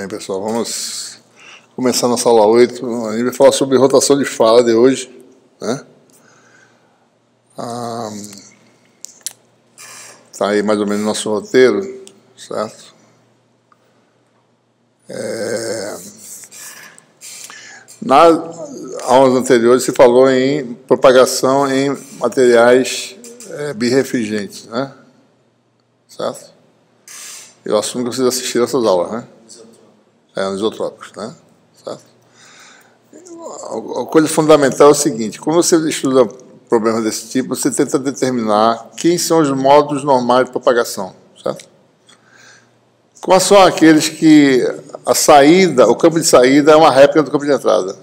Bem, pessoal, vamos começar nossa aula 8. A gente vai falar sobre rotação de Faraday hoje, né? Tá aí mais ou menos nosso roteiro, certo? Nas aulas anteriores se falou em propagação em materiais birrefringentes, né? Certo? Eu assumo que vocês assistiram essas aulas, né? Isotrópicos, né? Certo? A coisa fundamental é o seguinte: quando você estuda problemas desse tipo, você tenta determinar quem são os modos normais de propagação, certo? Quais são aqueles que a saída, o campo de saída é uma réplica do campo de entrada,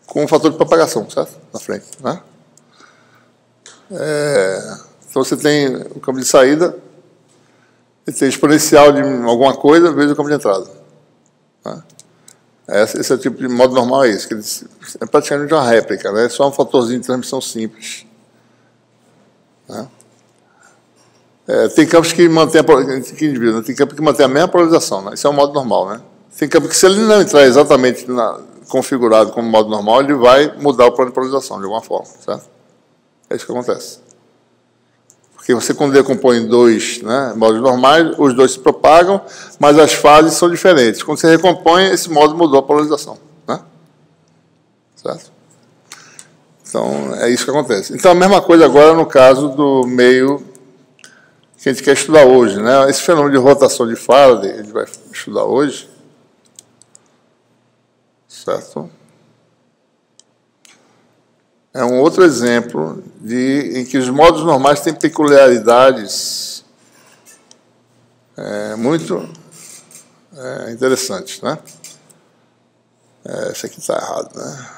com um fator de propagação, certo? Na frente, né? Então você tem o campo de saída, ele tem exponencial de alguma coisa vezes o campo de entrada. Né? Esse é o tipo de modo normal, é isso, que é praticamente uma réplica, né? É só um fatorzinho de transmissão simples. Né? Tem campos que mantêm tem campo que mantém a mesma polarização, né? Isso é um modo normal, né? Tem campo que, se ele não entrar exatamente configurado como modo normal, ele vai mudar o plano de polarização de alguma forma, certo? É isso que acontece. Porque você, quando decompõe em dois, né, modos normais, os dois se propagam, mas as fases são diferentes. Quando você recompõe, esse modo mudou a polarização, né? Certo? Então, é isso que acontece. Então, a mesma coisa agora no caso do meio que a gente quer estudar hoje, né? Esse fenômeno de rotação de Faraday, a gente vai estudar hoje, certo? É um outro exemplo em que os modos normais têm peculiaridades muito interessantes, né? Esse aqui está errado, né?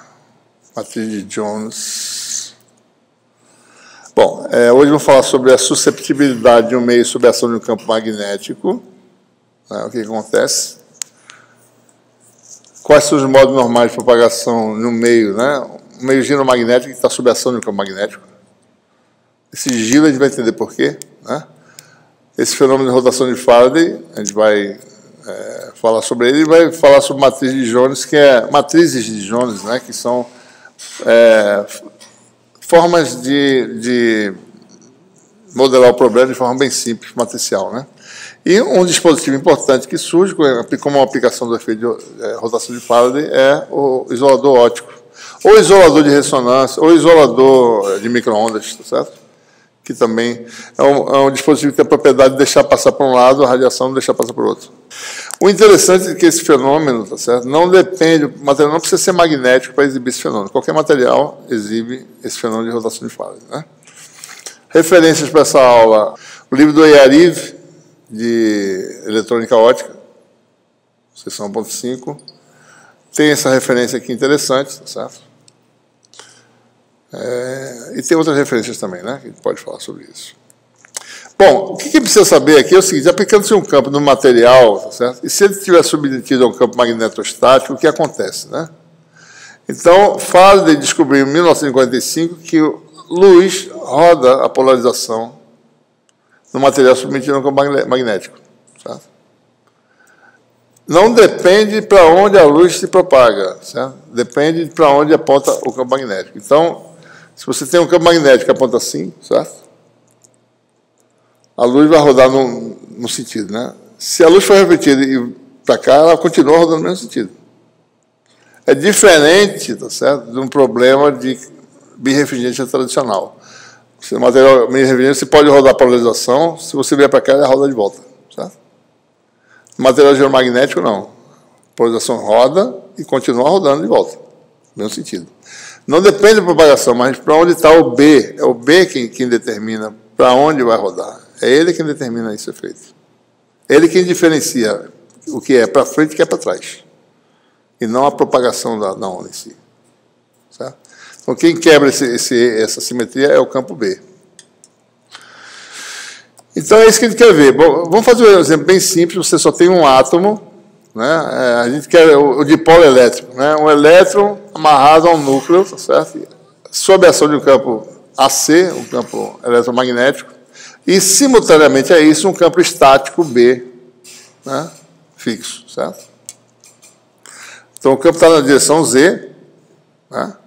Matriz de Jones. Bom, hoje vou falar sobre a susceptibilidade de um meio sob a ação de um campo magnético. Né? O que acontece? Quais são os modos normais de propagação no meio, né? Um meio giromagnético que está sob a ação de um campo magnético. Esse giro a gente vai entender por quê, né? Esse fenômeno de rotação de Faraday, a gente vai falar sobre ele e vai falar sobre matriz de Jones, que é matrizes de Jones, né? Que são formas de modelar o problema de forma bem simples, matricial, né? E um dispositivo importante que surge como uma aplicação do efeito de rotação de Faraday é o isolador óptico, ou isolador de ressonância, ou isolador de micro-ondas, tá certo? Que também é um dispositivo que tem a propriedade de deixar passar por um lado, a radiação não deixar passar por outro. O interessante é que esse fenômeno, tá certo? Não depende, o material não precisa ser magnético para exibir esse fenômeno. Qualquer material exibe esse fenômeno de rotação de Faraday, né? Referências para essa aula: o livro do Yariv, de eletrônica ótica, seção 1.5. Tem essa referência aqui interessante, tá certo? E tem outras referências também, né? Que a gente pode falar sobre isso. Bom, o que precisa saber aqui é o seguinte: aplicando-se um campo no material, tá certo? E se ele estiver submetido a um campo magneto-estático, o que acontece, né? Então, Faraday descobriu em 1945 que luz roda a polarização no material submetido a um campo magnético, certo? Não depende para onde a luz se propaga, certo? Depende para onde aponta o campo magnético. Então, se você tem um campo magnético que aponta assim, certo? A luz vai rodar no sentido, né? Se a luz for refletida e para cá, ela continua rodando no mesmo sentido. É diferente, tá certo, de um problema de birrefringência tradicional. Se o material birrefringente, você pode rodar a polarização, se você vier para cá, ela roda de volta, certo? No material geomagnético, não. A polarização roda e continua rodando de volta, no mesmo sentido. Não depende da propagação, mas para onde está o B. É o B quem determina para onde vai rodar. É ele quem determina esse efeito. Ele quem diferencia o que é para frente e o que é para trás. E não a propagação da onda em si. Certo? Então, quem quebra essa simetria é o campo B. Então, é isso que a gente quer ver. Bom, vamos fazer um exemplo bem simples. Você só tem um átomo, né? A gente quer o dipolo elétrico, né? Um elétron amarrado a um núcleo, tá certo? Sob a ação de um campo AC, um campo eletromagnético, e, simultaneamente a isso, um campo estático B, né? Fixo, certo? Então, o campo está na direção Z, né?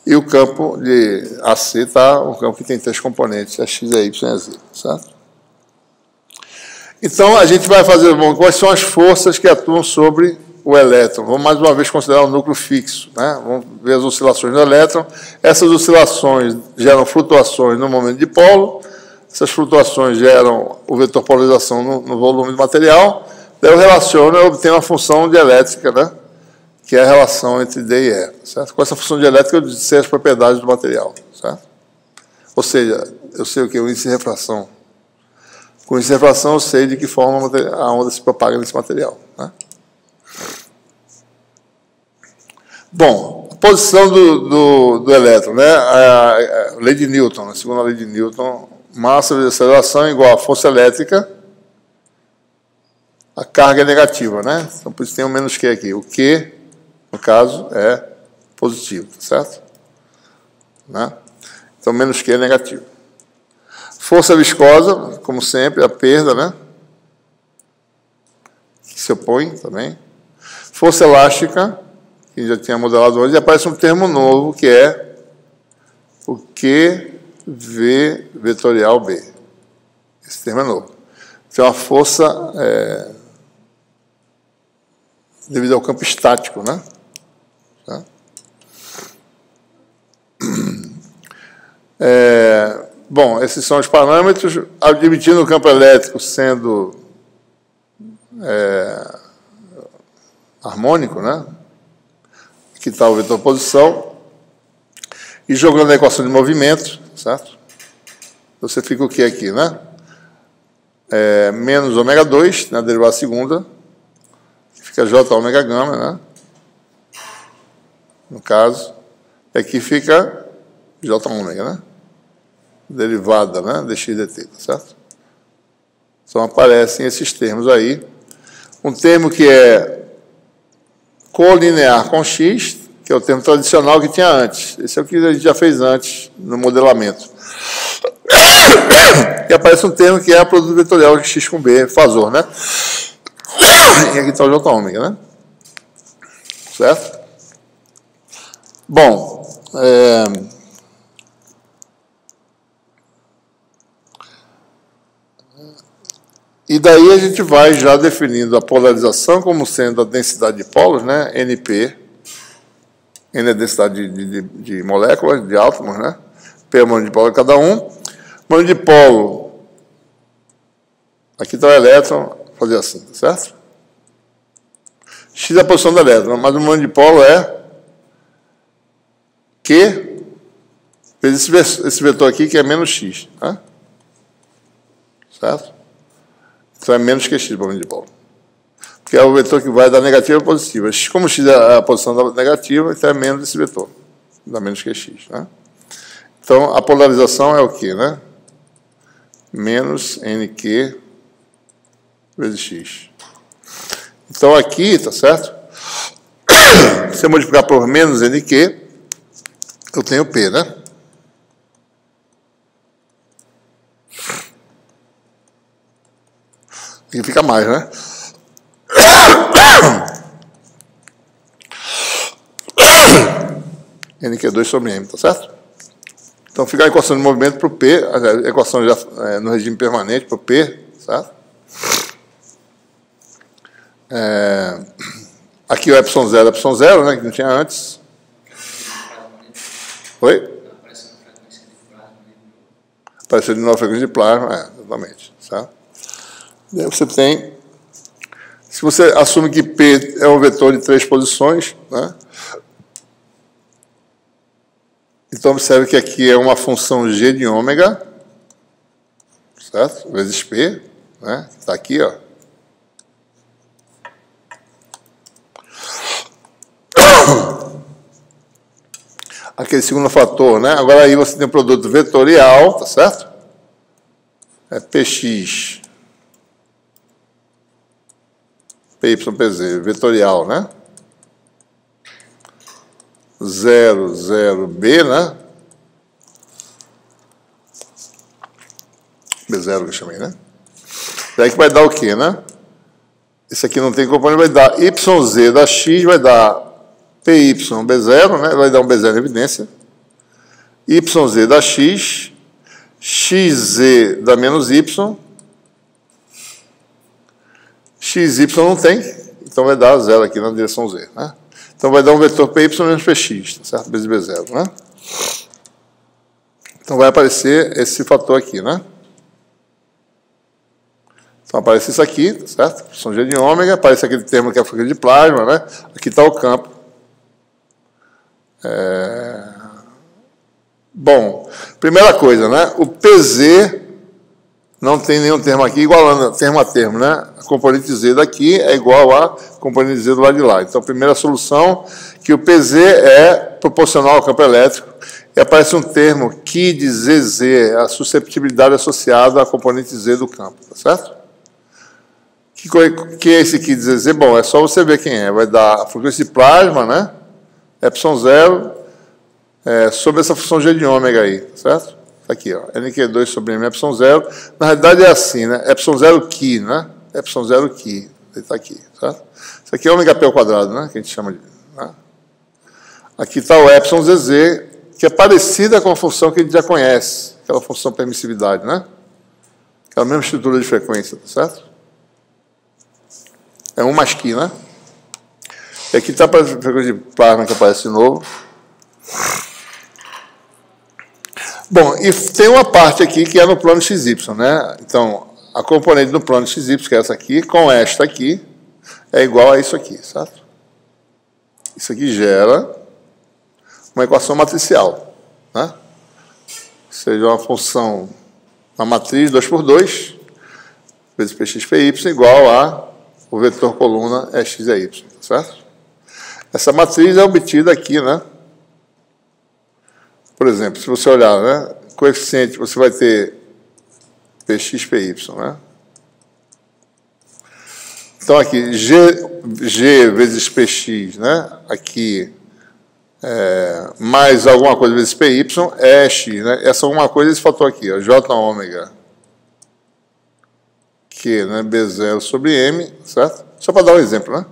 E o campo de AC está um campo que tem 3 componentes, X, Y e Z, certo? Então, a gente vai fazer, bom, quais são as forças que atuam sobre o elétron. Vamos mais uma vez considerar o núcleo fixo, né? Vamos ver as oscilações do elétron. Essas oscilações geram flutuações no momento de polo, essas flutuações geram o vetor polarização no volume do material, daí eu relaciono e obtenho uma função dielétrica, né? Que é a relação entre D e E. Certo? Com essa função dielétrica eu sei as propriedades do material. Certo? Ou seja, eu sei o que? O índice de refração. Com o índice de refração eu sei de que forma a onda se propaga nesse material. Né? Bom, a posição do elétron, né? A lei de Newton, a segunda lei de Newton, massa vezes aceleração igual a força elétrica, a carga é negativa, né? Então, por isso tem o menos Q aqui. O Q, no caso, é positivo, certo? Né? Então, menos Q é negativo. Força viscosa, como sempre, a perda, né? Que se opõe também. Força elástica, que já tinha modelado hoje, e aparece um termo novo, que é o QV vetorial B. Esse termo é novo. Então, a força devido ao campo estático, né? Tá? Bom, esses são os parâmetros, admitindo o campo elétrico sendo harmônico, né? Aqui está o vetor posição, e jogando a equação de movimento, certo? Você fica o que aqui, né? Menos ômega 2, na derivada segunda, fica J ômega gama, né? No caso, e aqui fica J ômega, né? Derivada, né? Dx dt, certo? Então aparecem esses termos aí. Um termo que é colinear com x, que é o termo tradicional que tinha antes. Esse é o que a gente já fez antes no modelamento. E aparece um termo que é a produto vetorial de x com b, fasor, né? E aqui está o J ômega, né? Certo? Bom, e daí a gente vai já definindo a polarização como sendo a densidade de polos, né? NP. N é a densidade de moléculas, de átomos, né? P é o mônio de polo de cada um. Mônio de polo, aqui está o elétron, fazer assim, certo? X é a posição do elétron, mas o mônio de polo é Q vezes esse vetor aqui, que é menos X, né? Certo? Então é menos que x para o mônio de polo. Porque é o vetor que vai da negativa para positiva. Como x é a posição da negativa, então é menos esse vetor. Dá menos que x. Né? Então a polarização é o quê? Né? Menos nq vezes x. Então aqui, tá certo? Se eu multiplicar por menos nq, eu tenho P, né? Aqui fica mais, né? NQ2 sobre M, tá certo? Então fica a equação de movimento para o P, a equação já no regime permanente para o P, certo? Aqui o ε0, né, que não tinha antes. Oi? Apareceu de novo a frequência de plasma, exatamente, certo? Daí você tem, se você assume que P é um vetor de 3 posições, né? Então observe que aqui é uma função g de ômega, certo? Vezes P, né? Está aqui, ó. Aquele segundo fator, né? Agora aí você tem o produto vetorial, tá certo? É Px, PYPZ, vetorial, né? 0, 0, B, né? B0 que eu chamei, né? Daí que vai dar o quê, né? Isso aqui não tem componente, vai dar YZ da X, vai dar PY B0, né? Vai dar um B0 em evidência. YZ da X, XZ da menos Y, XY não tem, então vai dar 0 aqui na direção Z, né? Então vai dar um vetor PY menos PX, tá certo? Vezes B0, né? Então vai aparecer esse fator aqui, né? Então aparece isso aqui, tá certo? Função G de ômega, aparece aquele termo que é a frequência de plasma, né? Aqui está o campo. Bom, primeira coisa, né? O PZ não tem nenhum termo aqui, igualando termo a termo, né? A componente Z daqui é igual a componente Z do lado de lá. Então, a primeira solução, que o PZ é proporcional ao campo elétrico, e aparece um termo Ki de ZZ, a susceptibilidade associada à componente Z do campo, tá certo? Que é esse Ki de ZZ? Bom, é só você ver quem é. Vai dar a frequência de plasma, né? ε0, sobre essa função G de ômega aí, tá certo? Tá aqui, ó, NQ2 sobre M ε0. Na realidade é assim, né? ε0 Ki, né? ε0 Ki, ele está aqui, certo? Isso aqui é ômega P ao quadrado, né? Que a gente chama de... Né? Aqui está o εzz, que é parecida com a função que a gente já conhece, aquela função permissividade, né? Aquela mesma estrutura de frequência, tá certo? É 1 mais Ki, né? E aqui está a frequência de plasma que aparece de novo. Bom, e tem uma parte aqui que é no plano XY, né? Então, a componente do plano XY, que é essa aqui, com esta aqui, é igual a isso aqui, certo? Isso aqui gera uma equação matricial, né? Ou seja, uma função, uma matriz 2 por 2, vezes Px, Py, igual a o vetor coluna é x é y, certo? Essa matriz é obtida aqui, né? Por exemplo, se você olhar, né? Coeficiente, você vai ter Px, Py, né? Então, aqui, G vezes Px, né? Aqui, mais alguma coisa vezes Py, é x, né? Essa alguma coisa, esse fator aqui, ó, J ômega, Q, né? B0 sobre M, certo? Só para dar um exemplo, né?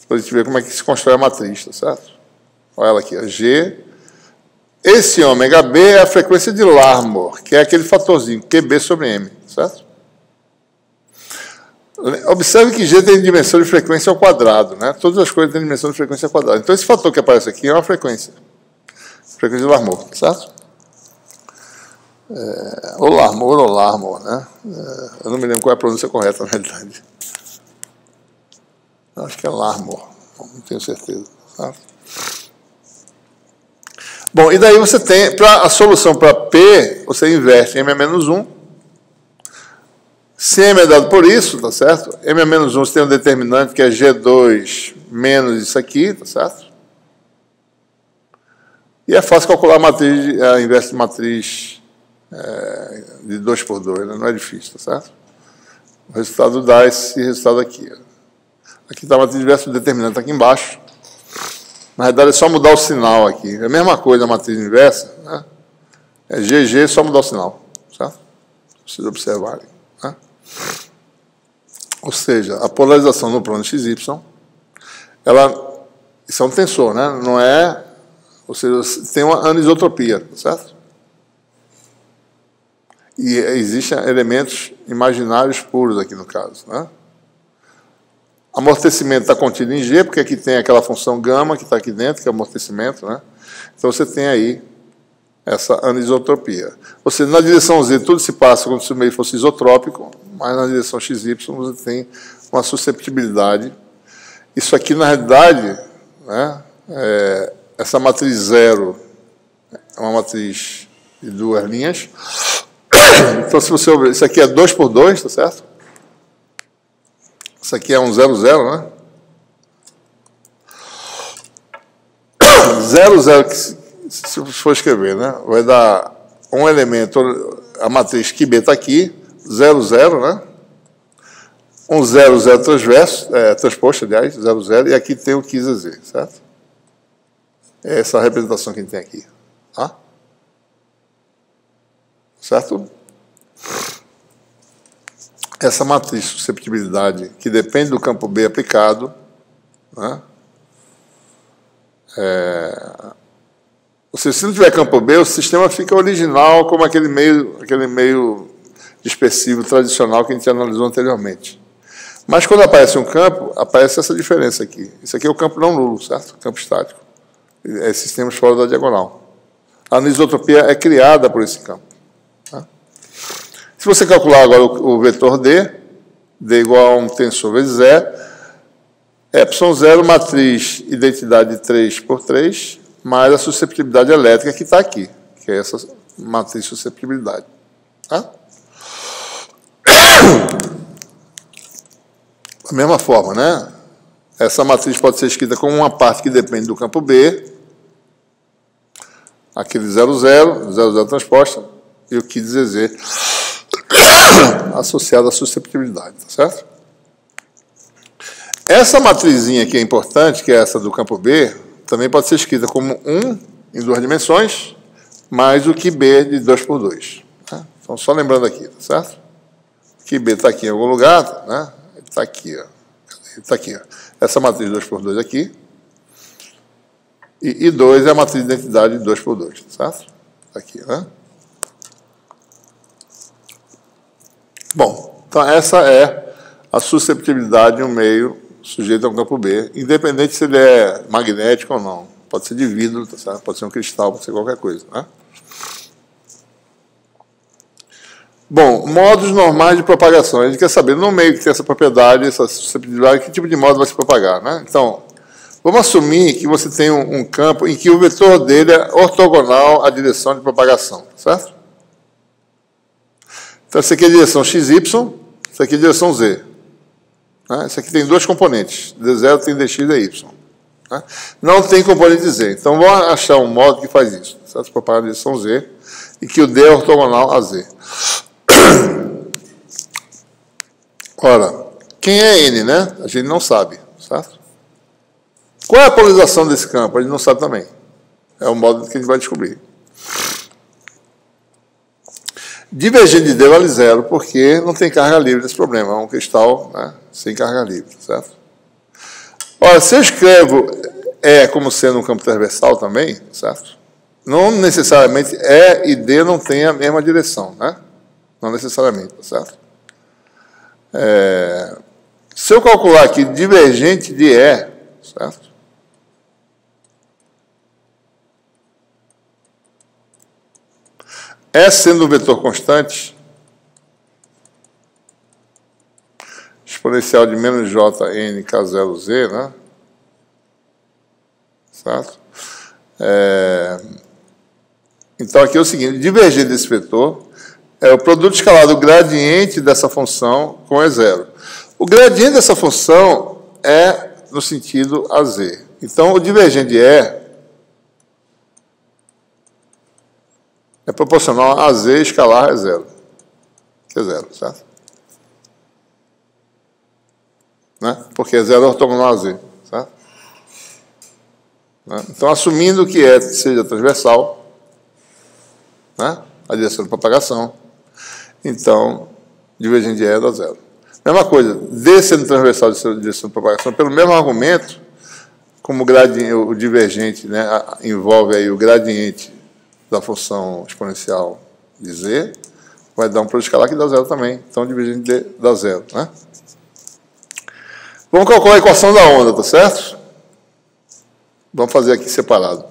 Para a gente ver como é que se constrói a matriz, tá certo? Olha ela aqui, ó, G. Esse ômega B é a frequência de Larmor, que é aquele fatorzinho, QB sobre M, certo? Observe que G tem dimensão de frequência ao quadrado, né? Todas as coisas têm dimensão de frequência ao quadrado. Então, esse fator que aparece aqui é uma frequência. Frequência de Larmor, certo? Ou Larmor, né? Eu não me lembro qual é a pronúncia correta, na realidade. Acho que é Larmor, não tenho certeza, certo? Bom, e daí você tem, a solução para P, você inverte em M a menos 1. Se M é dado por isso, tá certo? M a menos 1 você tem um determinante que é G2 menos isso aqui, tá certo? E é fácil calcular a inversa de matriz de 2 por 2, né? Não é difícil, tá certo? O resultado dá esse resultado aqui. Aqui está a matriz inversa do determinante aqui embaixo. Na realidade, é só mudar o sinal aqui. É a mesma coisa a matriz inversa, né? É GG, só mudar o sinal, certo? Precisa observar. Né? Ou seja, a polarização no plano XY, isso é um tensor, né? Não é... Ou seja, tem uma anisotropia, certo? E existem elementos imaginários puros aqui no caso, né? Amortecimento está contido em G, porque aqui tem aquela função gama que está aqui dentro, que é amortecimento, né? Então você tem aí essa anisotropia. Ou seja, na direção Z tudo se passa como se o meio fosse isotrópico, mas na direção XY você tem uma susceptibilidade. Isso aqui, na realidade, né, essa matriz zero é uma matriz de 2 linhas. Então, se você olhar, isso aqui é 2 por 2, tá certo? Isso aqui é um 0, 0, né? 0, 0, se for escrever, né? Vai dar um elemento, a matriz QB está aqui, 0, 0, né? Um 0, 0 transposto, aliás, 0, 0, e aqui tem o QZ, certo? É essa a representação que a gente tem aqui, tá? Certo? essa matriz de susceptibilidade, que depende do campo B aplicado, né? Ou seja, se não tiver campo B, o sistema fica original como aquele meio dispersivo tradicional que a gente analisou anteriormente. Mas quando aparece um campo, aparece essa diferença aqui. Isso aqui é o campo não nulo, certo? Campo estático. É sistemas fora da diagonal. A anisotropia é criada por esse campo. Tá? Se você calcular agora o vetor D igual a um tensor vezes ε0, matriz identidade 3 por 3, mais a susceptibilidade elétrica que está aqui, que é essa matriz de susceptibilidade. Tá? Da mesma forma, né? Essa matriz pode ser escrita como uma parte que depende do campo B, aquele 00 transposta, e o que ZZ associado à susceptibilidade, tá certo? Essa matrizinha aqui é importante, que é essa do campo B, também pode ser escrita como 1 em 2 dimensões, mais o que B de 2 por 2. Tá? Então, só lembrando aqui, tá certo? O que B está aqui em algum lugar, né? Está aqui, ó. Está aqui, ó. Essa matriz 2 por 2 aqui. E 2 é a matriz de identidade de 2 por 2, tá certo? Está aqui, né? Bom, então essa é a susceptibilidade de um meio sujeito a um campo B, independente se ele é magnético ou não. Pode ser de vidro, tá certo? Pode ser um cristal, pode ser qualquer coisa, né? Bom, modos normais de propagação. A gente quer saber, no meio que tem essa propriedade, essa susceptibilidade, que tipo de modo vai se propagar, né? Então, vamos assumir que você tem um campo em que o vetor dele é ortogonal à direção de propagação, certo? Então, essa aqui é a direção XY, essa aqui é a direção Z. Né? Essa aqui tem 2 componentes, D0 tem DX e Y. Né? Não tem componente Z. Então, vamos achar um modo que faz isso, certo? Propagar a direção Z, e que o D é ortogonal a Z. Ora, quem é N, né? A gente não sabe, certo? Qual é a polarização desse campo? A gente não sabe também. É o modo que a gente vai descobrir. Divergente de D vale 0, porque não tem carga livre nesse problema. É um cristal, né, sem carga livre, certo? Ora, se eu escrevo E como sendo um campo transversal também, certo? Não necessariamente E e D não têm a mesma direção, né? Não necessariamente, certo? Se eu calcular aqui divergente de E, certo? E sendo um vetor constante, exponencial de menos Jn K0Z, né? Certo? Então, aqui é o seguinte, divergente desse vetor é o produto escalar do gradiente dessa função com E0. O gradiente dessa função é no sentido AZ. Então, o divergente de E é proporcional a Z escalar E0. Que é 0, certo? Né? Porque E0 é ortogonal a Z, certo? Né? Então, assumindo que E seja transversal, né? A direção de propagação, então, divergente de E dá 0. Mesma coisa, D sendo transversal de direção de propagação, pelo mesmo argumento, como o divergente, né, envolve aí o gradiente da função exponencial de Z, vai dar um produto escalar que dá 0 também. Então, divergente de D dá 0, né? Vamos calcular a equação da onda, tá certo? Vamos fazer aqui separado.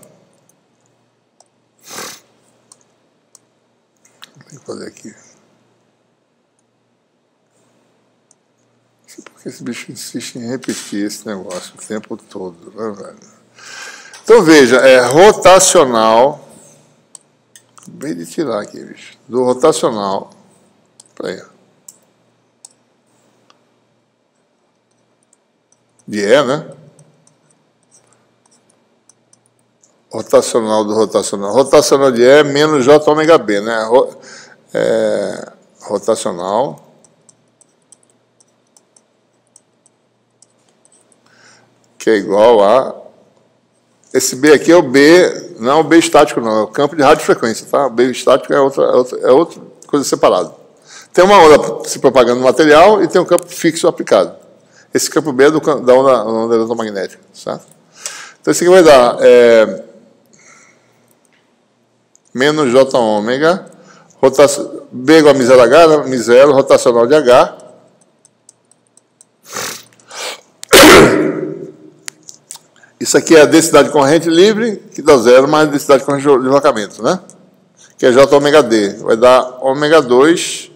Vou fazer aqui. Porque esse bicho insiste em repetir esse negócio o tempo todo, né, velho? Então, veja, é rotacional. Acabei de tirar aqui, bicho. Do rotacional. Peraí. De E, né? Rotacional do rotacional. Rotacional de E menos J ômega B, né? Rotacional. Que é igual a... Esse B aqui é o B, não é o B estático, não. É o campo de radiofrequência, tá? O B estático é outra coisa separada. Tem uma onda se propagando no material e tem um campo fixo aplicado. Esse campo B é da onda eletromagnética, certo? Então, isso aqui vai dar menos J ômega, B igual a μ0 H, né? μ0, rotacional de H. Isso aqui é a densidade de corrente livre, que dá 0, mais a densidade de corrente de deslocamento, né? Que é J ômega D. Vai dar ômega 2,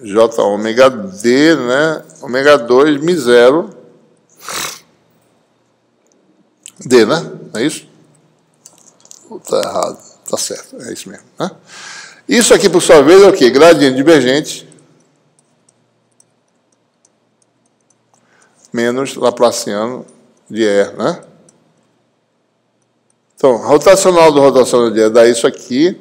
J ômega D, né? Ômega 2, μ0, D, né? Não é isso? Está errado. Está certo, é isso mesmo, né? Isso aqui, por sua vez, é o quê? Gradiente divergente menos Laplaciano de E, né? Então, rotacional do rotacional de E dá isso aqui,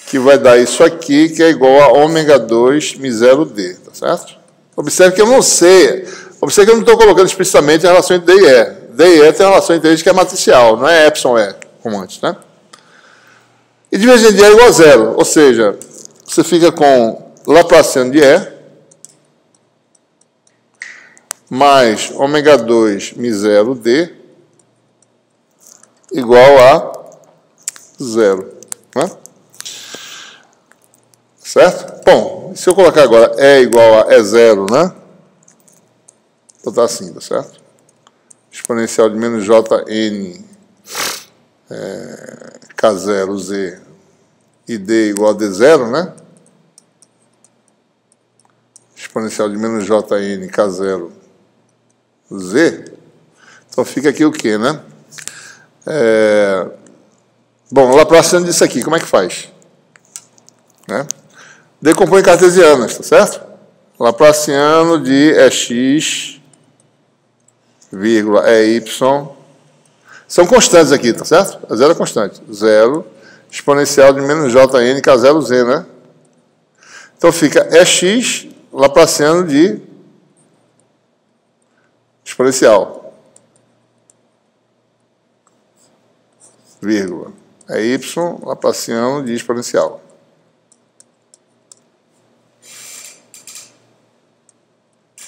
que vai dar isso aqui, que é igual a ômega 2 μ0D, tá certo? Observe que eu não sei, observe que eu não estou colocando explicitamente a relação entre D e E. D e E tem uma relação entre eles que é matricial, não é epsilon E, como antes, né? E divergente de E é igual a 0, ou seja, você fica com Laplaciano de E mais ômega 2 μ0D igual a 0, né? Certo? Bom, se eu colocar agora E igual a E0, né? Vou botar assim, tá certo? Exponencial de menos Jn K0Z e D igual a D0, né? Exponencial de menos Jn K0Z. Então fica aqui o quê, né? Bom, Laplaciano disso aqui, como é que faz? Né? Decompõe em cartesianas, tá certo? Laplaciano de Ex, vírgula, EY. São constantes aqui, tá certo? A 0 é constante. 0, exponencial de menos Jn K0Z, né? Então fica Ex, Laplaciano de exponencial, vírgula, EY, Laplaciano de exponencial.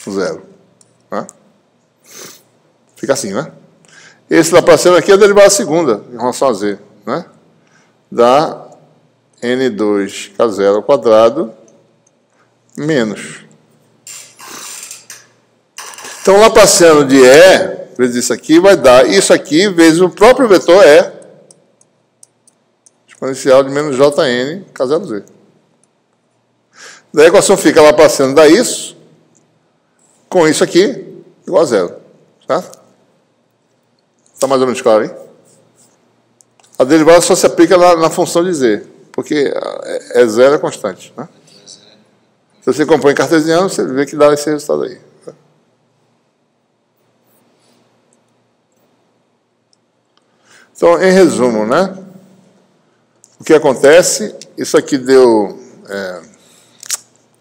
Zero. Né? Fica assim, né? Esse Laplaciano aqui é a derivada segunda em relação a Z, né? Dá N2K0 ao quadrado menos. Então, o Laplaciano de E, vezes isso aqui, vai dar isso aqui vezes o próprio vetor E, exponencial de menos Jn K0Z. Daí a equação fica Laplaciano dá isso, com isso aqui, igual a 0. Certo? Está mais ou menos claro aí? A derivada só se aplica na função de Z, porque E0 é constante. Né? Se você compõe em cartesiano, você vê que dá esse resultado aí. Então, em resumo, né? O que acontece? Isso aqui deu...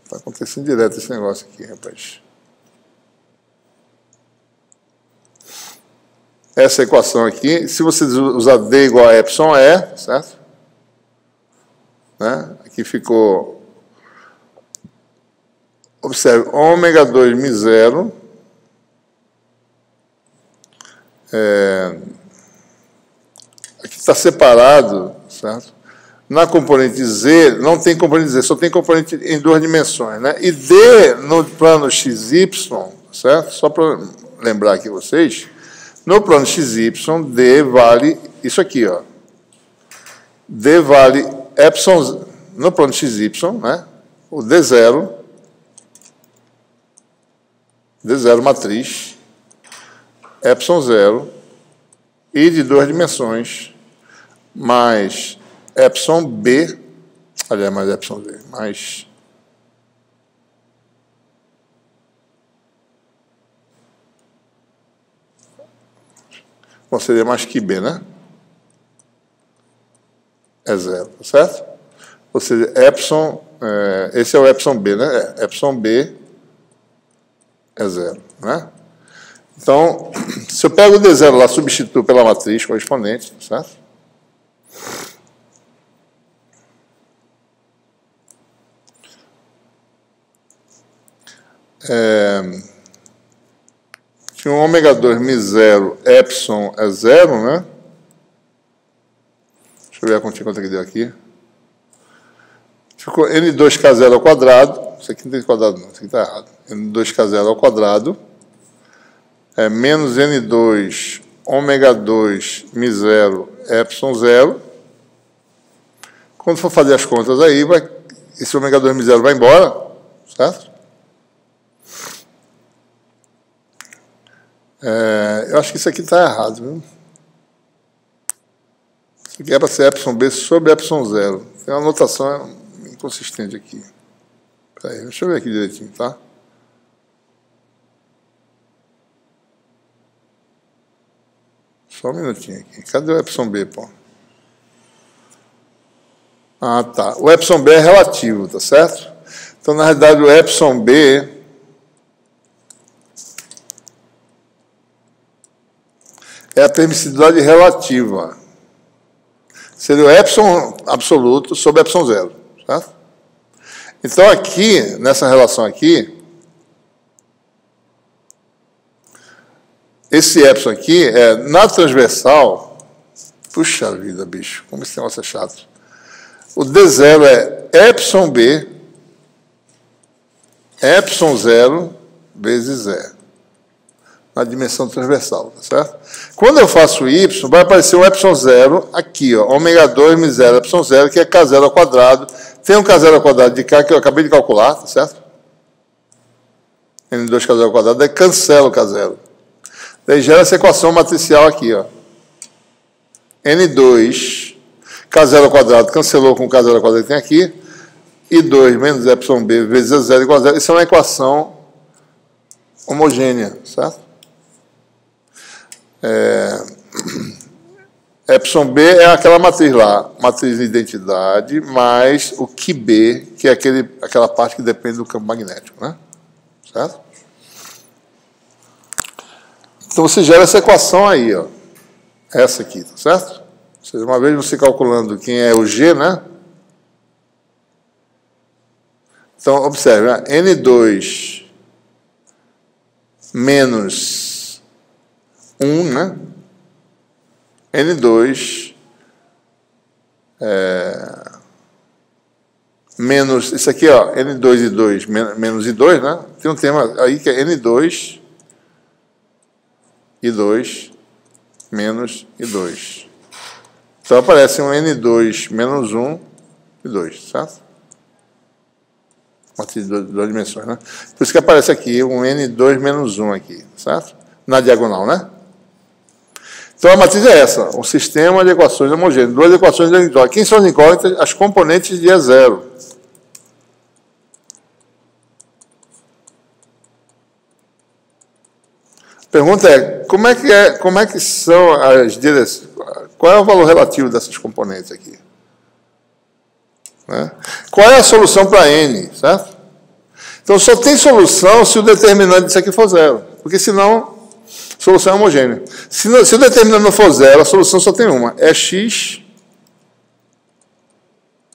Está acontecendo direto esse negócio aqui, rapaz. Essa equação aqui, se você usar D igual a epsilon E, certo? Né? Aqui ficou... Observe, ômega 2 μ0 aqui está separado, certo? Na componente Z, não tem componente Z, só tem componente em duas dimensões, né? E D no plano XY, certo? Só para lembrar aqui vocês, no plano XY, D vale isso aqui, ó. D vale epsilon, no plano XY, né? O D0 matriz, epsilon 0, I de duas dimensões, mais epsilon B, aliás, mais epsilon B, mais bom, seria mais que B, né? É 0, certo? Ou seja, epsilon, esse é o epsilon B, né? Epsilon B é 0, né? Então, se eu pego o D0 lá, substituo pela matriz correspondente, certo? Tinha um ômega 2 μ0, epsilon é 0, né? Deixa eu ver a continha quanto que deu aqui. Ficou N2K0 ao quadrado. Isso aqui não tem quadrado não, isso aqui está errado. N2K0 ao quadrado é menos N2 ômega 2 μ0 epsilon 0. Quando for fazer as contas aí, esse ômega 2 μ0 vai embora, certo? Eu acho que isso aqui está errado, viu? Isso aqui é para ser epsilon b sobre epsilon 0. Tem uma notação inconsistente aqui. Peraí, deixa eu ver aqui direitinho, tá? Só um minutinho aqui. Cadê o epsilon b, pô? Ah, tá. O epsilon b é relativo, tá certo? Então, na realidade, o epsilon b é a permissividade relativa. Seria o epsilon absoluto sobre epsilon 0, certo? Então, aqui, nessa relação aqui, esse epsilon aqui é, na transversal, puxa vida, bicho, como esse negócio é chato. O D0 é epsilon b, epsilon 0 vezes E. Na dimensão transversal, tá certo? Quando eu faço y, vai aparecer o epsilon 0 aqui, ó, ômega 2 μ0 epsilon 0, que é K0 ao quadrado. Tem um K0 ao quadrado de K que eu acabei de calcular, tá certo? N2K0 ao quadrado, daí cancela o K0. Daí gera essa equação matricial aqui, ó. N2, K0 ao quadrado, cancelou com o K0 ao quadrado que tem aqui, e 2 menos epsilon b vezes 0 igual a 0. Isso é uma equação homogênea, certo? Epsilon b é aquela matriz lá, matriz de identidade, mais o QB, que é aquela parte que depende do campo magnético, né? Certo? Então você gera essa equação aí, ó. Essa aqui, tá certo? Ou seja, uma vez você calculando quem é o G, né? Então, observe, né? N2 menos 1, né? N2 menos, isso aqui, ó, N2 e 2 menos I2, né? Tem um tema aí que é N2 e 2 menos I2. Então aparece um N2 menos 1 e 2, certo? Matriz de duas dimensões, né? Por isso que aparece aqui um N2 menos 1 aqui, certo? Na diagonal, né? Então a matriz é essa, um sistema de equações homogêneas, duas equações de incógnitas. Quem são as incógnitas? As componentes de E0. A pergunta é, como é que são as direções? Qual é o valor relativo dessas componentes aqui? Né? Qual é a solução para N, certo? Então só tem solução se o determinante disso aqui for 0, porque senão a solução é homogênea. Se o determinante não for 0, a solução só tem uma. É x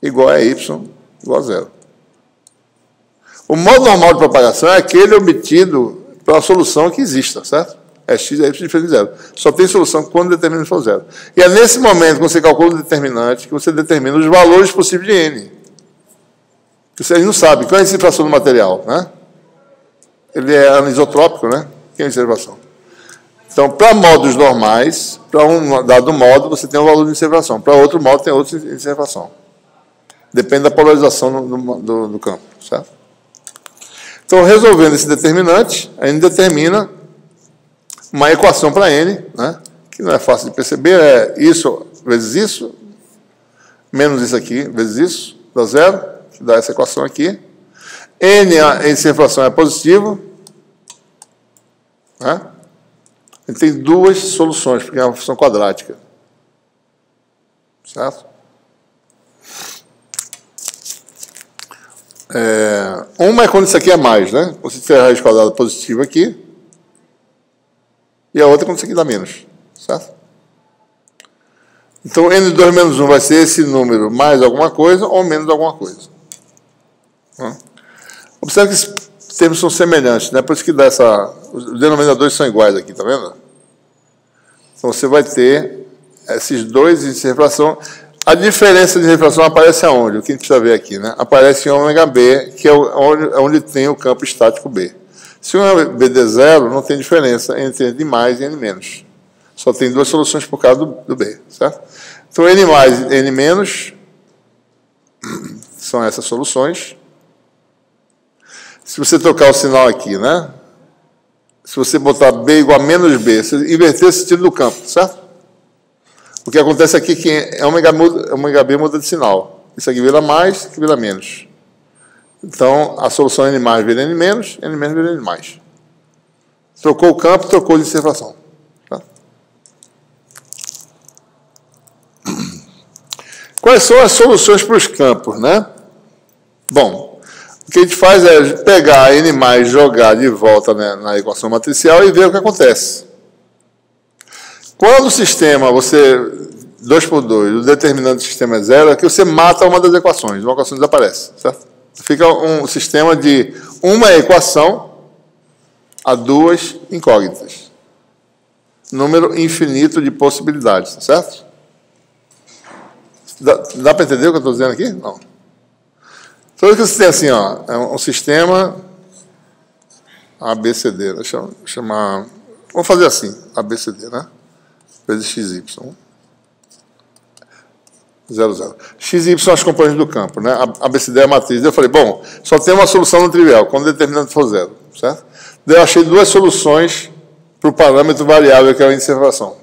igual a y igual a 0. O modo normal de propagação é aquele obtido pela solução que exista, certo? É x e y diferente de 0. Só tem solução quando o determinante for 0. E é nesse momento que você calcula o determinante que você determina os valores possíveis de n. Vocês não sabem. Qual é a incifração do material? Né? Ele é anisotrópico, né? Que é a incifração? Então, para modos normais, para um dado modo, você tem um valor de incifração. Para outro modo, tem outra incifração. Depende da polarização do campo, certo? Então, resolvendo esse determinante, a gente determina uma equação para n, né? Que não é fácil de perceber, é isso vezes isso, menos isso aqui, vezes isso, dá 0, que dá essa equação aqui. N, a incifração é positivo, né? A gente tem duas soluções, porque é uma função quadrática. Certo? Uma é quando isso aqui é mais, né? Você tem a raiz quadrada positiva aqui. E a outra é quando isso aqui dá menos. Certo? Então, N2 menos 1 vai ser esse número mais alguma coisa ou menos alguma coisa. Observe que termos são semelhantes, né? Por isso que dá essa... Os denominadores são iguais aqui, tá vendo? Então, você vai ter esses dois índices de refração. A diferença de refração aparece aonde? O que a gente precisa ver aqui, né? Aparece em ômega B, que é onde tem o campo estático B. Se o ômega B der zero, não tem diferença entre N mais e N menos. Só tem duas soluções por causa do B, certo? Então, N mais e N menos são essas soluções. Se você trocar o sinal aqui, né? Se você botar B igual a menos B, você inverter o sentido do campo, certo? O que acontece aqui é que ômega B muda de sinal. Isso aqui vira mais, isso aqui vira menos. Então, a solução N mais vira N menos vira N mais. Trocou o campo, trocou de observação. Tá? Quais são as soluções para os campos, né? Bom, o que a gente faz é pegar N mais, jogar de volta, né, na equação matricial e ver o que acontece. Quando o sistema, 2 por 2, o determinante do sistema é zero, aqui você mata uma das equações, uma equação desaparece, certo? Fica um sistema de uma equação a duas incógnitas. Número infinito de possibilidades, certo? Dá para entender o que eu estou dizendo aqui? Não. Então, o que você tem assim, ó, é um sistema ABCD, deixa eu chamar... Vamos fazer assim, ABCD, né? Vezes XY. 0, 0. X e Y são as componentes do campo, né? A ABCD é a matriz. Eu falei, bom, só tem uma solução no trivial, quando o determinante for zero, certo? Daí eu achei duas soluções para o parâmetro variável, que é o índice de refração.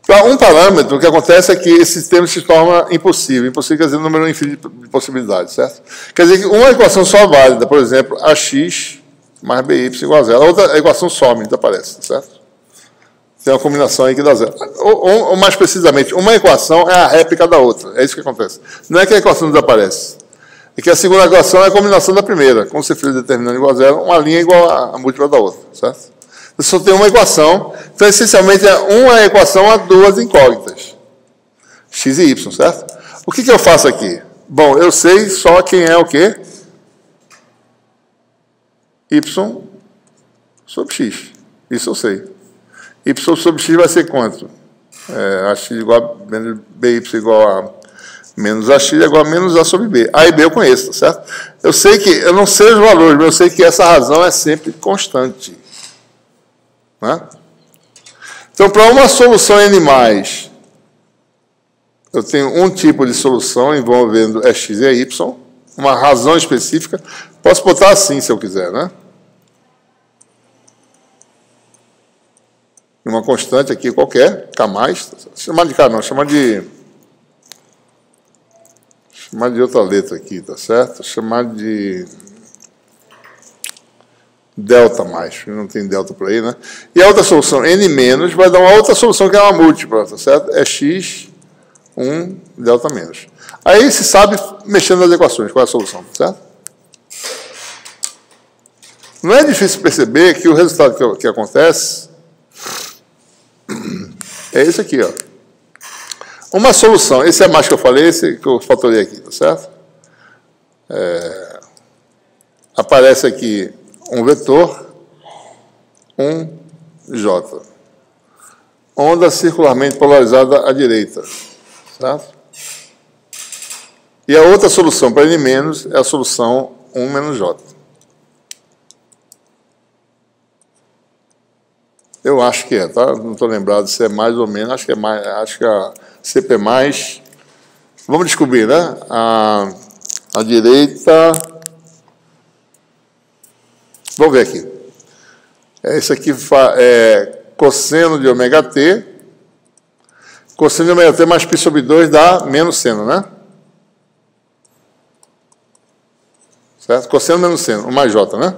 Para um parâmetro, o que acontece é que esse sistema se torna impossível. Impossível quer dizer um número infinito de possibilidades, certo? Quer dizer que uma equação só válida, por exemplo, AX mais BY igual a zero. A outra equação some, desaparece, certo? Tem uma combinação aí que dá zero. Ou mais precisamente, uma equação é a réplica da outra. É isso que acontece. Não é que a equação desaparece. É que a segunda equação é a combinação da primeira. Como você fez determinando igual a zero, uma linha igual a múltipla da outra, certo? Você só tem uma equação. Então, essencialmente, é uma equação a duas incógnitas. X e Y, certo? O que eu faço aqui? Bom, eu sei só quem é o quê? Y sobre X. Isso eu sei. Y sobre X vai ser quanto? AX igual a menos BY igual a menos AX igual a menos A sobre B. A e B eu conheço, certo? Eu sei que, eu não sei os valores, mas eu sei que essa razão é sempre constante. Né? Então, para uma solução N+, eu tenho um tipo de solução envolvendo X e Y, uma razão específica. Posso botar assim, se eu quiser, né? Uma constante aqui qualquer, K+, chamar de K não, chamar de outra letra aqui, tá certo? Chamar de delta mais, não tem delta por aí, né? E a outra solução, N- vai dar uma outra solução que é uma múltipla, tá certo? É X, 1, delta menos. Aí se sabe mexendo nas equações, qual é a solução, tá certo? Não é difícil perceber que o resultado que acontece é esse aqui, ó. Uma solução, esse é mais que eu falei, esse que eu fatorei aqui, tá certo? Aparece aqui um vetor, um J. Onda circularmente polarizada à direita, certo? E a outra solução para N- é a solução 1 menos J. Eu acho que é, tá? Não estou lembrado se é mais ou menos, acho que é mais, acho que a CP+, vamos descobrir, né? A direita, vamos ver aqui. Esse aqui é cosseno de ômega t, cosseno de ômega t mais π sobre 2 dá menos seno, né? Certo? Cosseno menos seno, o mais J, né?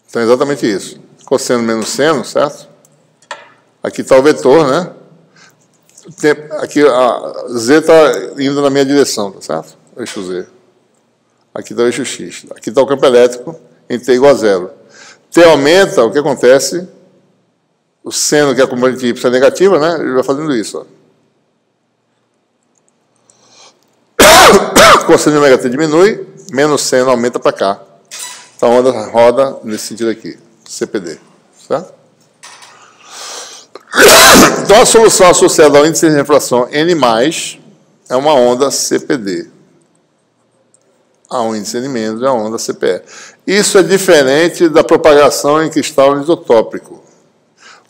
Então, é exatamente isso. Cosseno menos seno, certo? Aqui está o vetor, né? Aqui a Z está indo na minha direção, tá certo? O eixo Z. Aqui está o eixo X. Aqui está o campo elétrico em T igual a zero. T aumenta, o que acontece? O seno, que é a componente Y, é negativa, né? Ele vai fazendo isso, ó. cosseno de ômega t diminui, menos seno aumenta para cá. Então a onda roda nesse sentido aqui, CPD. Certo? Então a solução associada ao índice de refração N+, é uma onda CPD. A índice N- é a onda CPE. Isso é diferente da propagação em cristal anisotópico.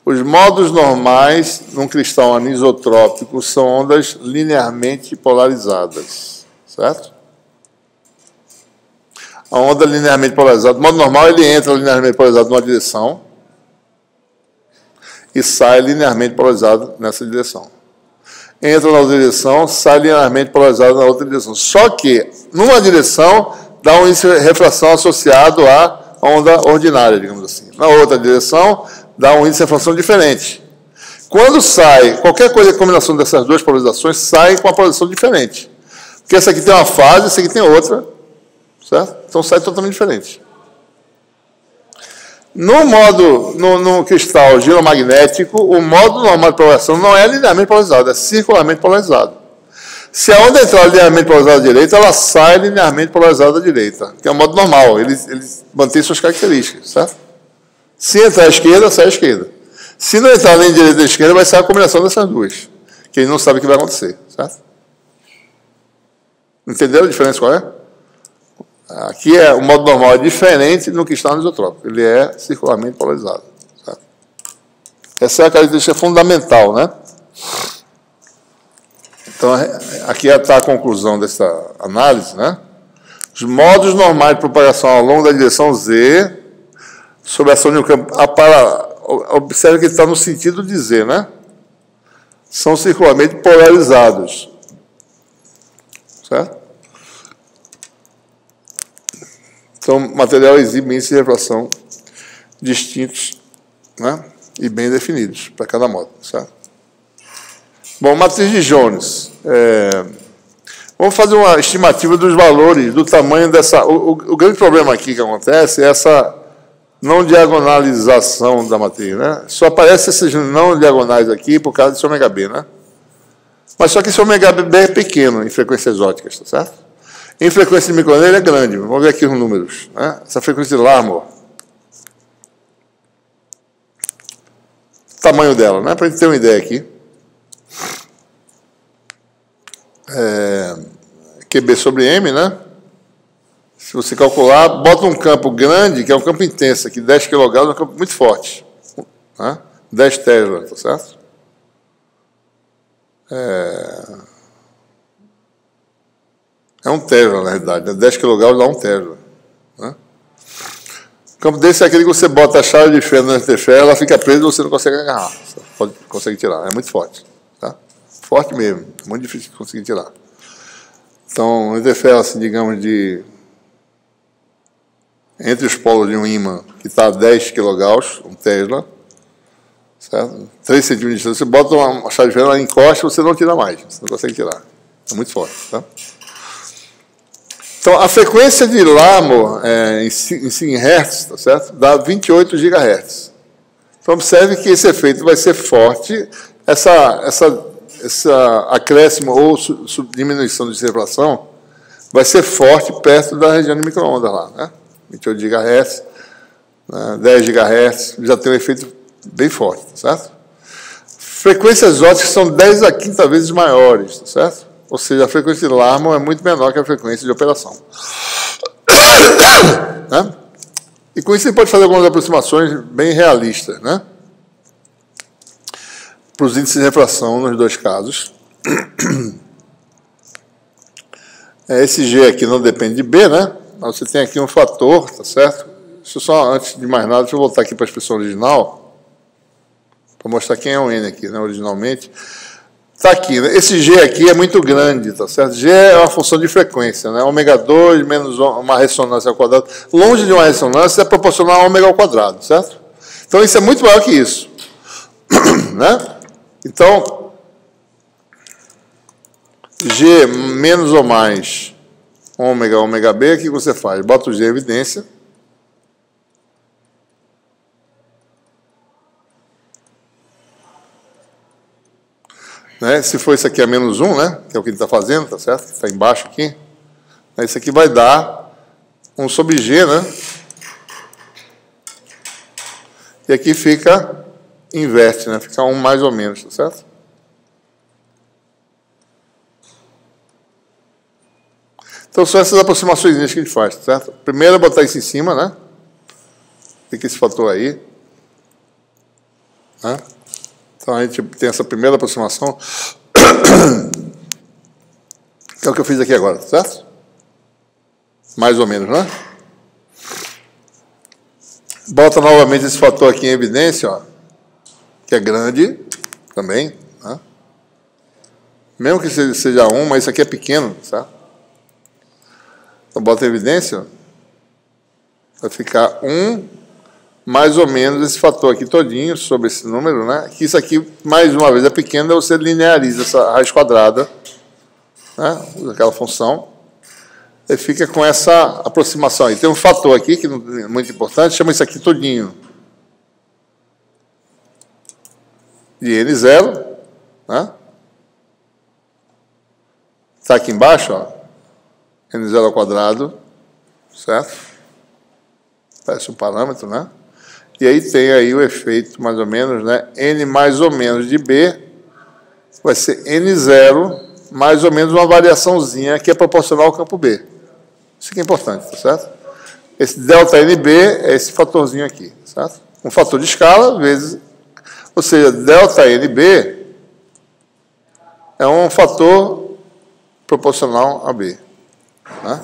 Os modos normais num cristal anisotrópico são ondas linearmente polarizadas, certo? A onda linearmente polarizada, o modo normal, ele entra linearmente polarizado numa direção e sai linearmente polarizado nessa direção. Entra na outra direção, sai linearmente polarizado na outra direção. Só que, numa direção, dá um índice de refração associado à onda ordinária, digamos assim. Na outra direção, dá um índice de refração diferente. Quando sai, qualquer coisa em combinação dessas duas polarizações, sai com uma polarização diferente. Porque essa aqui tem uma fase, essa aqui tem outra, certo? Então sai totalmente diferente. No cristal giromagnético, o modo normal de polarização não é linearmente polarizado, é circularmente polarizado. Se a onda entrar linearmente polarizada à direita, ela sai linearmente polarizada à direita, que é o modo normal, ele mantém suas características, certo? Se entrar à esquerda, sai à esquerda. Se não entrar nem direita nem esquerda, vai sair a combinação dessas duas, que ele não sabe o que vai acontecer, certo? Entenderam a diferença qual é? Aqui o modo normal é diferente no cristal anisotrópico, ele é circularmente polarizado, certo? Essa é a característica fundamental, né? Então, aqui está a conclusão dessa análise, né? Os modos normais de propagação ao longo da direção Z, sob a ação de um campo, observe que ele está no sentido de Z, né? São circularmente polarizados, certo? Então, o material exibe índices de refração distintos, né? E bem definidos para cada modo, certo? Bom, matriz de Jones. Vamos fazer uma estimativa dos valores, do tamanho dessa... O grande problema aqui que acontece é essa não diagonalização da matriz, né? Só aparecem esses não diagonais aqui por causa desse ômega B, né? Mas só que esse ômega B é pequeno em frequências óticas, tá certo? Em frequência de microondas ele é grande. Vamos ver aqui os números, né? Essa frequência de Larmor. O tamanho dela, né? Para a gente ter uma ideia aqui. QB sobre M, né? Se você calcular, bota um campo grande, que é um campo intenso, aqui 10 kg, é um campo muito forte. Né? 10 Tesla, tá certo? É um Tesla, na realidade. Né? 10 kg dá um Tesla. Né? O campo desse é aquele que você bota a chave de fenda na interfere, ela fica presa e você não consegue agarrar. Você consegue tirar. É muito forte. Tá? Forte mesmo. É muito difícil de conseguir tirar. Então, uma interfere, assim, digamos, entre os polos de um ímã que está a 10 kg, um Tesla, certo? 3 centímetros de distância, você bota uma chave de fenda, ela encosta, você não tira mais. Você não consegue tirar. É muito forte. Tá? Então, a frequência de Larmor em 100 Hz, tá certo? Dá 28 GHz. Então, observe que esse efeito vai ser forte, essa acréscimo ou diminuição de refração vai ser forte perto da região de micro-ondas lá, né? 28 GHz, né? 10 GHz, já tem um efeito bem forte, tá certo? Frequências óticas são 10 a 15 vezes maiores, tá certo? Ou seja, a frequência de Larmor é muito menor que a frequência de operação. Né? E com isso você pode fazer algumas aproximações bem realistas, né? Para os índices de refração nos dois casos. Esse G aqui não depende de B, né? Mas você tem aqui um fator, tá certo? Deixa eu só, antes de mais nada, deixa eu voltar aqui para a expressão original, para mostrar quem é o N aqui, né, originalmente. Está aqui, né? Esse G aqui é muito grande, tá certo? G é uma função de frequência, né? Ômega 2 menos uma ressonância ao quadrado. Longe de uma ressonância é proporcional a ômega ao quadrado, certo? Então, isso é muito maior que isso. Né? Então, G menos ou mais ômega B, o que você faz? Bota o G em evidência. Né? Se for isso aqui a menos 1, né? Que é o que ele está fazendo, tá certo? Está embaixo aqui. Isso aqui vai dar um sobre G, né? E aqui fica, inverte, né? Fica um mais ou menos, tá certo? Então, são essas aproximações que a gente faz, tá certo? Primeiro é botar isso em cima, né? Fica esse fator aí. Né? Então, a gente tem essa primeira aproximação, que é o que eu fiz aqui agora, tá certo? Mais ou menos, né? Bota novamente esse fator aqui em evidência, ó, que é grande também, né? Mesmo que seja 1, mas isso aqui é pequeno, certo? Então, bota em evidência, vai ficar 1 mais ou menos esse fator aqui todinho sobre esse número, né? Que isso aqui, mais uma vez, é pequeno, você lineariza essa raiz quadrada, né? Usa aquela função, e fica com essa aproximação aí. Tem um fator aqui, que é muito importante, chama isso aqui todinho de N0, né? Está aqui embaixo, ó, N0 ao quadrado, certo? Parece um parâmetro, né? E aí tem aí o efeito, mais ou menos, né? N mais ou menos de B vai ser N0 mais ou menos uma variaçãozinha que é proporcional ao campo B. Isso aqui é importante, tá certo? Esse delta NB é esse fatorzinho aqui, certo? Um fator de escala vezes... Ou seja, delta NB é um fator proporcional a B. Né?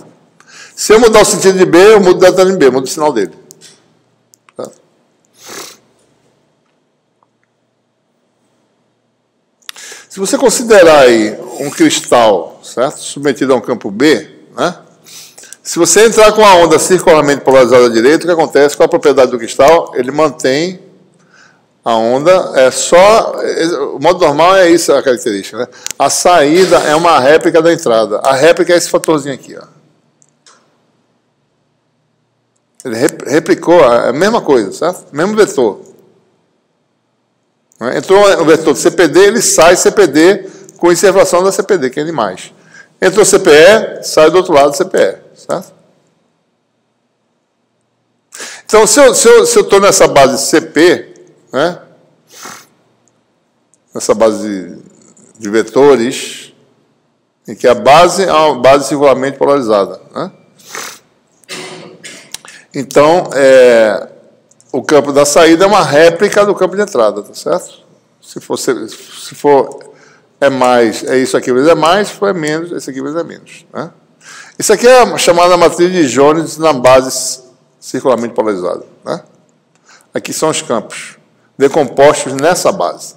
Se eu mudar o sentido de B, eu mudo o delta NB, eu mudo o sinal dele. Certo? Se você considerar aí um cristal, certo? Submetido a um campo B, né? Se você entrar com a onda circularmente polarizada à direita, o que acontece com a propriedade do cristal? Ele mantém a onda, o modo normal é isso a característica, né? A saída é uma réplica da entrada. A réplica é esse fatorzinho aqui, ó. Ele replicou a mesma coisa, certo? Mesmo vetor. Entrou o vetor de CPD, ele sai CPD com observação da CPD, que é N+. Entrou CPE, sai do outro lado CPE. Certo? Então, se eu estou nessa base CP, né? Nessa base de vetores, em que a base é uma base circularmente polarizada, né? Então, o campo da saída é uma réplica do campo de entrada, tá certo? Se for é mais, é isso aqui vezes é mais, se for é menos, esse aqui vezes é menos, né? Isso aqui é chamada matriz de Jones na base circularmente polarizada, né? Aqui são os campos decompostos nessa base.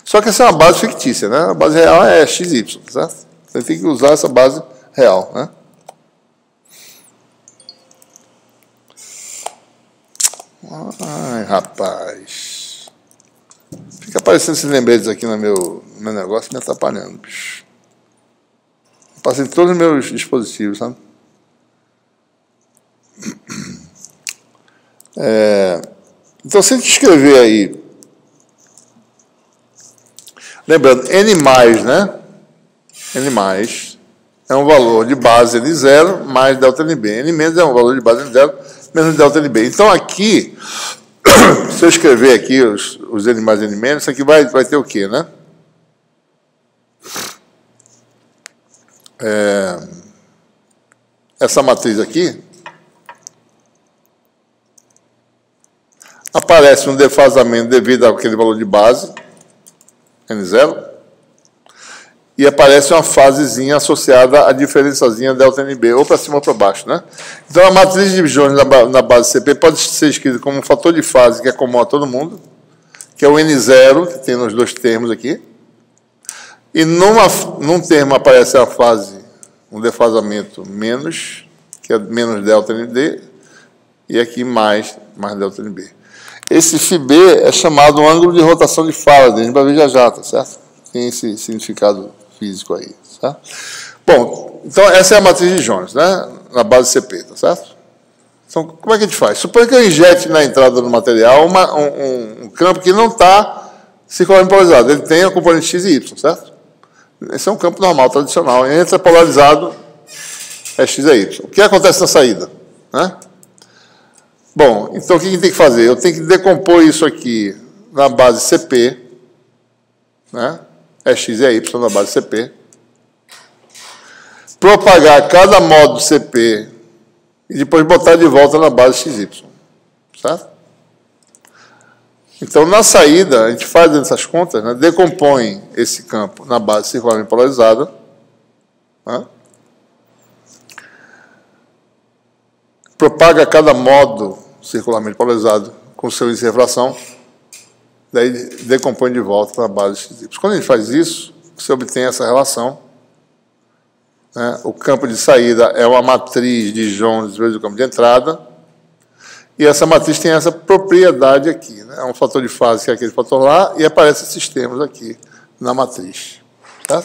Só que essa é uma base fictícia, né? A base real é XY, certo? Você tem que usar essa base real, né? Ai, rapaz. Fica aparecendo esses lembretes aqui no meu negócio, me atrapalhando, bicho. Passei todos os meus dispositivos, sabe? Então, se a gente escrever aí, lembrando, N+, né? N+ é um valor de base N0 mais delta NB. N- é um valor de base N0 menos delta NB. Então, aqui, se eu escrever aqui os N+, N-, isso aqui vai ter o quê, né? Essa matriz aqui, aparece um defasamento devido àquele valor de base, N0, e aparece uma fasezinha associada à diferençazinha delta NB, ou para cima ou para baixo, né? Então, a matriz de Jones na base CP pode ser escrita como um fator de fase que é comum a todo mundo, que é o N0, que tem nos dois termos aqui, e num termo aparece a fase, um defasamento menos, que é menos delta NB, e aqui mais delta NB. Esse φB é chamado um ângulo de rotação de Faraday, a gente vai ver já, tá certo? Tem esse significado físico aí, certo? Bom, então essa é a matriz de Jones, né? Na base CP, tá certo? Então, como é que a gente faz? Suponha que eu injete na entrada do material um campo que não está circularmente polarizado, ele tem a componente X e Y, certo? Esse é um campo normal, tradicional. Entra polarizado é x é y. O que acontece na saída? Né? Bom, então o que a gente tem que fazer? Eu tenho que decompor isso aqui na base CP, né? É x é y na base CP. Propagar cada módulo CP e depois botar de volta na base XY. Certo? Então, na saída, a gente faz essas contas, né? Decompõe esse campo na base circularmente polarizada. Né? Propaga cada módulo circularmente polarizado com seu índice de refração. Daí, decompõe de volta na base XY. Quando a gente faz isso, você obtém essa relação. Né? O campo de saída é uma matriz de Jones vezes o campo de entrada. E essa matriz tem essa propriedade aqui. Né? É um fator de fase que é aquele fator lá, e aparecem esses termos aqui na matriz. Tá?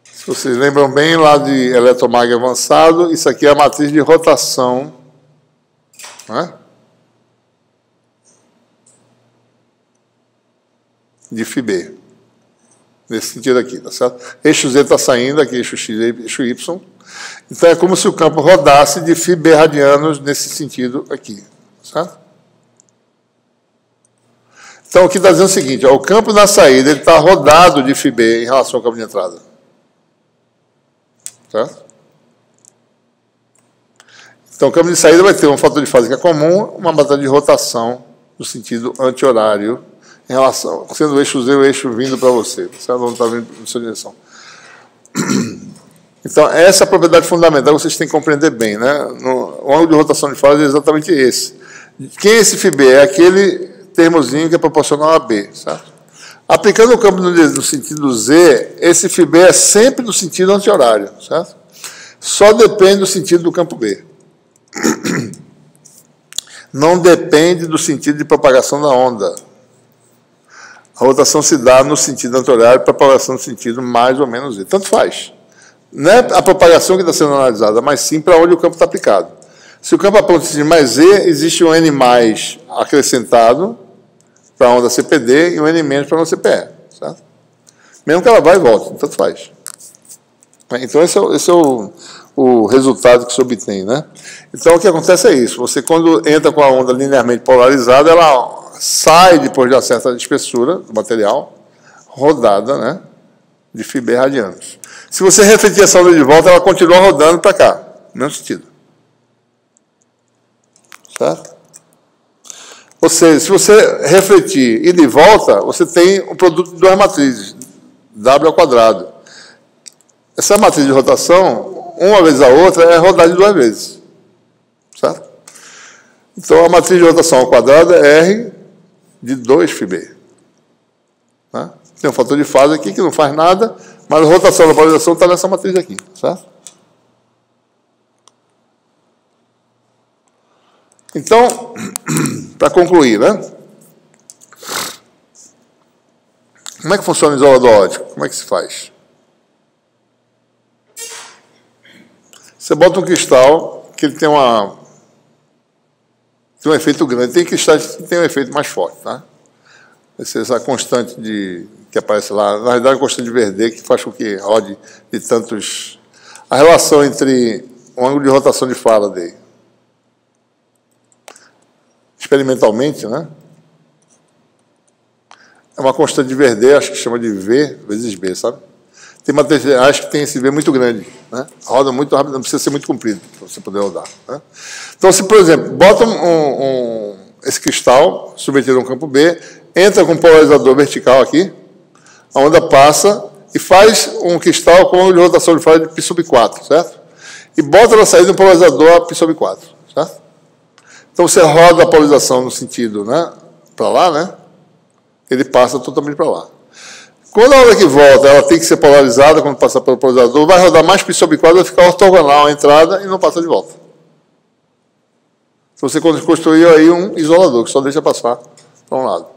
Se vocês lembram bem, lá de eletromag avançado, isso aqui é a matriz de rotação. Né? De φB. Nesse sentido aqui, tá certo? Eixo Z está saindo, aqui eixo X e eixo Y. Então é como se o campo rodasse de φB radianos nesse sentido aqui, certo? Então aqui está dizendo o seguinte, ó, o campo na saída está rodado de φB em relação ao campo de entrada. Certo? Então o campo de saída vai ter um fator de fase que é comum, uma matriz de rotação no sentido anti-horário, em relação, sendo o eixo Z o eixo vindo para você, certo? Não está vindo na sua direção. Então, essa é a propriedade fundamental que vocês têm que compreender bem. Né? O ângulo de rotação de fase é exatamente esse. Quem é esse φB? É aquele termozinho que é proporcional a B. Certo? Aplicando o campo no sentido Z, esse φB é sempre no sentido anti-horário. Certo? Só depende do sentido do campo B. Não depende do sentido de propagação da onda. A rotação se dá no sentido anti-horário, propagação no sentido mais ou menos Z. Tanto faz. Não é a propagação que está sendo analisada, mas sim para onde o campo está aplicado. Se o campo aponta de mais Z, existe um N mais acrescentado para a onda CPD e um N menos para a onda CPE. Certo? Mesmo que ela vá e volte, tanto faz. Então, esse é o resultado que se obtém. Né? Então, o que acontece é isso. Você, quando entra com a onda linearmente polarizada, ela sai, depois de uma certa espessura do material, rodada, né, de φB radianos. Se você refletir essa onda de volta, ela continua rodando para cá, no mesmo sentido. Certo? Ou seja, se você refletir e de volta, você tem um produto de duas matrizes, W ao quadrado. Essa matriz de rotação, uma vez a outra, é rodada de duas vezes. Certo? Então, a matriz de rotação ao quadrado é R de 2 φB. Né? Tem um fator de fase aqui que não faz nada, mas a rotação da polarização está nessa matriz aqui. Certo? Então, para concluir, né? Como é que funciona o isolador óptico? Como é que se faz? Você bota um cristal que ele tem um efeito grande. Tem cristais que tem um efeito mais forte, tá? Essa constante que aparece lá, na verdade, a constante de Verdet, que faz com que rode de tantos... A relação entre o ângulo de rotação de Faraday, experimentalmente, né? É uma constante de Verdet, acho que chama de V vezes B, sabe? Tem materiais que tem esse V muito grande, né? Roda muito rápido, não precisa ser muito comprido para você poder rodar. Né? Então, se, por exemplo, bota esse cristal submetido a um campo B, entra com um polarizador vertical aqui, a onda passa e faz um cristal com ângulo de rotação de fase de π sobre 4, certo? E bota na saída um polarizador a π sobre 4, certo? Então, você roda a polarização no sentido, né, para lá, né? Ele passa totalmente para lá. Quando a onda que volta, ela tem que ser polarizada, quando passar pelo polarizador, vai rodar mais π sobre 4, vai ficar ortogonal a entrada e não passa de volta. Então, você construiu aí um isolador, que só deixa passar para um lado.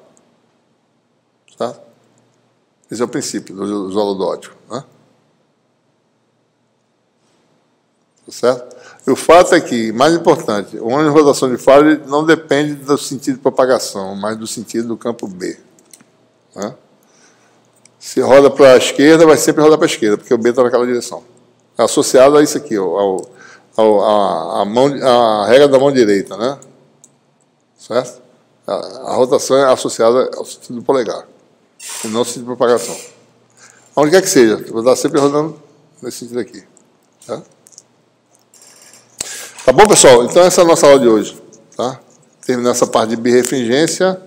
Tá? Esse é o princípio do isolador óptico. Né? Tá certo? E o fato é que, mais importante, o ângulo de rotação de Faraday não depende do sentido de propagação, mas do sentido do campo B. Né? Se roda para a esquerda, vai sempre rodar para a esquerda, porque o B está naquela direção. é associada a isso aqui, a regra da mão direita, né? Certo? A rotação é associada ao sentido do polegar, e não ao sentido de propagação. Onde quer que seja, vou estar sempre rodando nesse sentido aqui. Tá? Tá bom, pessoal? Então essa é a nossa aula de hoje. Tá? Terminando essa parte de birrefringência,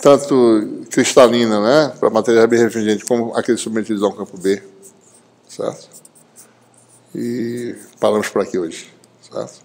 tanto cristalina, né, para materiais birrefringentes, como aqueles submetidos ao campo B. Certo? E paramos por aqui hoje. Certo?